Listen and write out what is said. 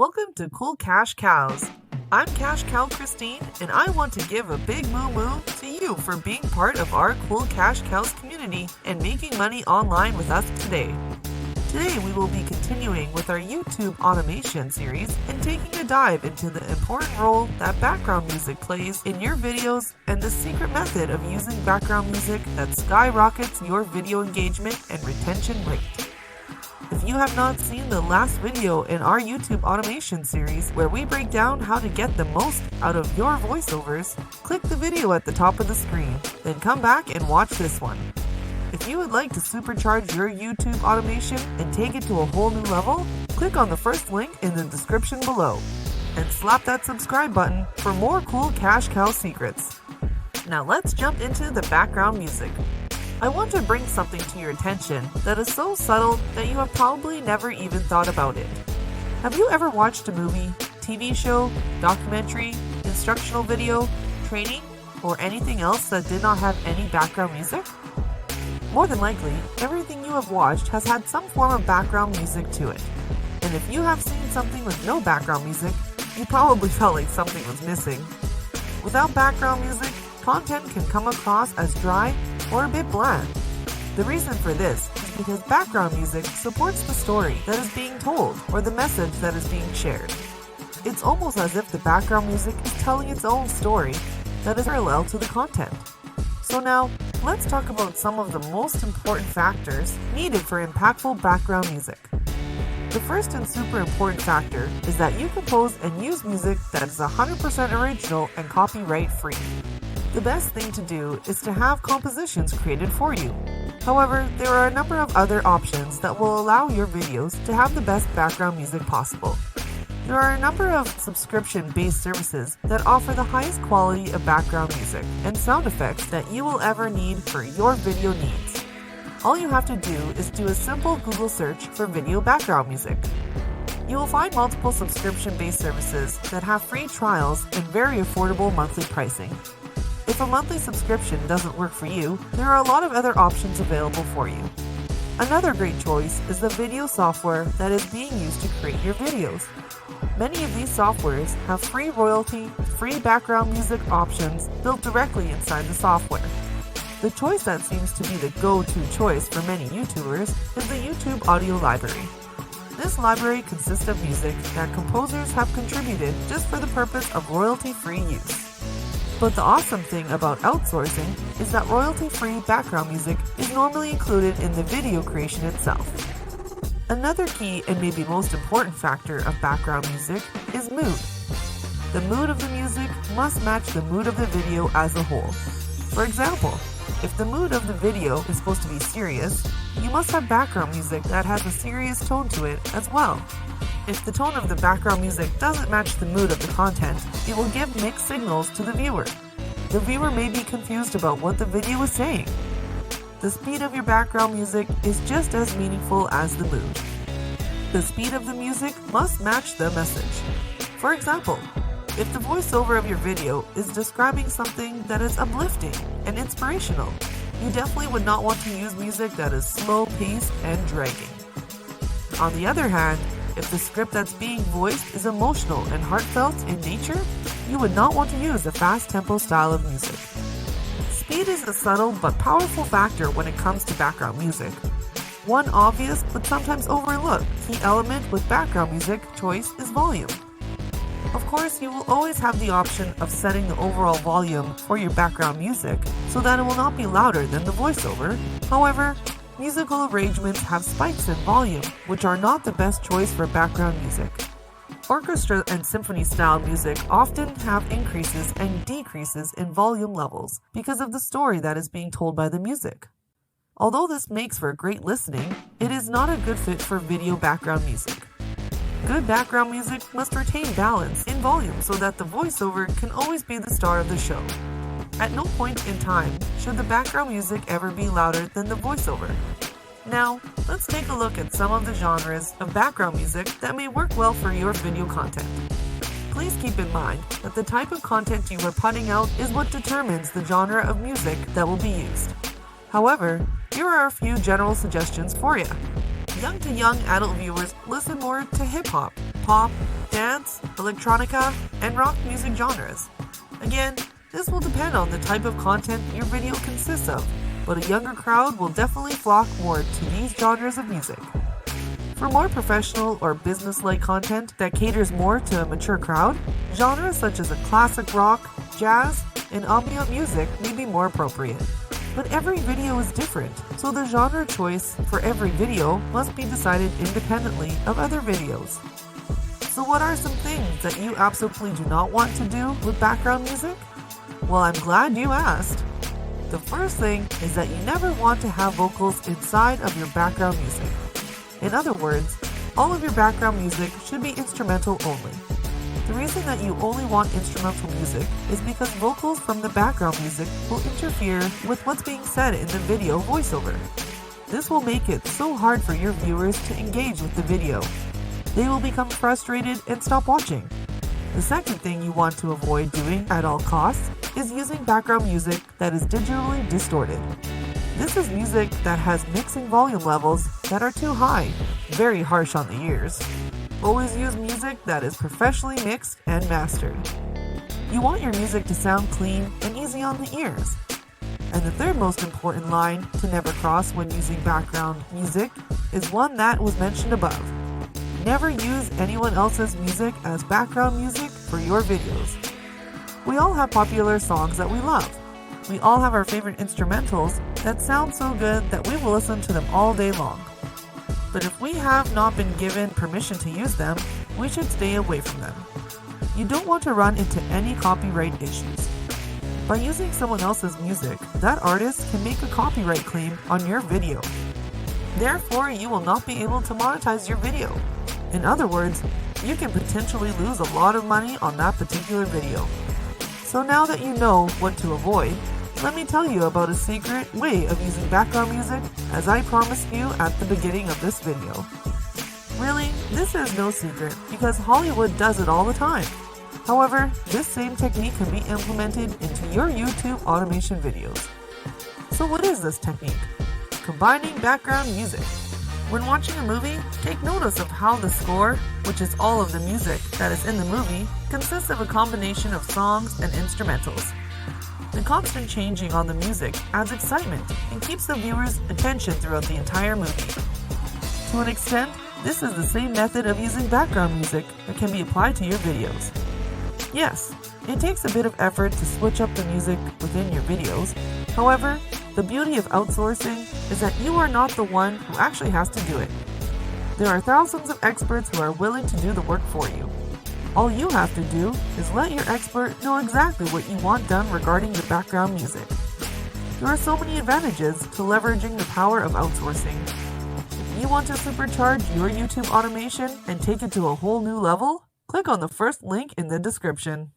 Welcome to Cool Cash Cows. I'm Cash Cow Christine, and I want to give a big moo to you for being part of our Cool Cash Cows community and making money online with us today. Today we will be continuing with our YouTube automation series and taking a dive into the important role that background music plays in your videos and the secret method of using background music that skyrockets your video engagement and retention rate. If you have not seen the last video in our YouTube automation series where we break down how to get the most out of your voiceovers, click the video at the top of the screen, then come back and watch this one. If you would like to supercharge your YouTube automation and take it to a whole new level, click on the first link in the description below and slap that subscribe button for more cool Cash Cow secrets. Now let's jump into the background music. I want to bring something to your attention that is so subtle that you have probably never even thought about it. Have you ever watched a movie, TV show, documentary, instructional video, training, or anything else that did not have any background music? More than likely, everything you have watched has had some form of background music to it. And if you have seen something with no background music, you probably felt like something was missing. Without background music, content can come across as dry or a bit bland. The reason for this is because background music supports the story that is being told or the message that is being shared. It's almost as if the background music is telling its own story that is parallel to the content. So now, let's talk about some of the most important factors needed for impactful background music. The first and super important factor is that you compose and use music that is 100% original and copyright free. The best thing to do is to have compositions created for you. However, there are a number of other options that will allow your videos to have the best background music possible. There are a number of subscription-based services that offer the highest quality of background music and sound effects that you will ever need for your video needs. All you have to do is do a simple Google search for video background music. You will find multiple subscription-based services that have free trials and very affordable monthly pricing. If a monthly subscription doesn't work for you, there are a lot of other options available for you. Another great choice is the video software that is being used to create your videos. Many of these softwares have free royalty-free background music options built directly inside the software. The choice that seems to be the go-to choice for many YouTubers is the YouTube Audio Library. This library consists of music that composers have contributed just for the purpose of royalty-free use. But the awesome thing about outsourcing is that royalty-free background music is normally included in the video creation itself. Another key and maybe most important factor of background music is mood. The mood of the music must match the mood of the video as a whole. For example, if the mood of the video is supposed to be serious, you must have background music that has a serious tone to it as well. If the tone of the background music doesn't match the mood of the content, it will give mixed signals to the viewer. The viewer may be confused about what the video is saying. The speed of your background music is just as meaningful as the mood. The speed of the music must match the message. For example, if the voiceover of your video is describing something that is uplifting and inspirational, you definitely would not want to use music that is slow-paced and dragging. On the other hand, if the script that's being voiced is emotional and heartfelt in nature, you would not want to use a fast-tempo style of music. Speed is a subtle but powerful factor when it comes to background music. One obvious but sometimes overlooked key element with background music choice is volume. Of course, you will always have the option of setting the overall volume for your background music so that it will not be louder than the voiceover. However, musical arrangements have spikes in volume, which are not the best choice for background music. Orchestra and symphony-style music often have increases and decreases in volume levels because of the story that is being told by the music. Although this makes for great listening, it is not a good fit for video background music. Good background music must retain balance in volume so that the voiceover can always be the star of the show. At no point in time should the background music ever be louder than the voiceover. Now, let's take a look at some of the genres of background music that may work well for your video content. Please keep in mind that the type of content you are putting out is what determines the genre of music that will be used. However, here are a few general suggestions for you. Young to young adult viewers listen more to hip-hop, pop, dance, electronica, and rock music genres. Again, this will depend on the type of content your video consists of, but a younger crowd will definitely flock more to these genres of music. For more professional or business-like content that caters more to a mature crowd, genres such as a classic rock, jazz, and ambient music may be more appropriate. But every video is different, so the genre choice for every video must be decided independently of other videos. So what are some things that you absolutely do not want to do with background music? Well, I'm glad you asked. The first thing is that you never want to have vocals inside of your background music. In other words, all of your background music should be instrumental only. The reason that you only want instrumental music is because vocals from the background music will interfere with what's being said in the video voiceover. This will make it so hard for your viewers to engage with the video. They will become frustrated and stop watching. The second thing you want to avoid doing at all costs is using background music that is digitally distorted. This is music that has mixing volume levels that are too high, very harsh on the ears. Always use music that is professionally mixed and mastered. You want your music to sound clean and easy on the ears. And the third most important line to never cross when using background music is one that was mentioned above. Never use anyone else's music as background music for your videos. We all have popular songs that we love. We all have our favorite instrumentals that sound so good that we will listen to them all day long. But if we have not been given permission to use them, we should stay away from them. You don't want to run into any copyright issues. By using someone else's music, that artist can make a copyright claim on your video. Therefore, you will not be able to monetize your video. In other words, you can potentially lose a lot of money on that particular video. So now that you know what to avoid, let me tell you about a secret way of using background music, as I promised you at the beginning of this video. Really, this is no secret because Hollywood does it all the time. However, this same technique can be implemented into your YouTube automation videos. So what is this technique? Combining background music. When watching a movie, take notice of how the score, which is all of the music that is in the movie, consists of a combination of songs and instrumentals. The constant changing on the music adds excitement and keeps the viewer's attention throughout the entire movie. To an extent, this is the same method of using background music that can be applied to your videos. Yes, it takes a bit of effort to switch up the music within your videos. However, the beauty of outsourcing is that you are not the one who actually has to do it. There are thousands of experts who are willing to do the work for you. All you have to do is let your expert know exactly what you want done regarding the background music. There are so many advantages to leveraging the power of outsourcing. If you want to supercharge your YouTube automation and take it to a whole new level, click on the first link in the description.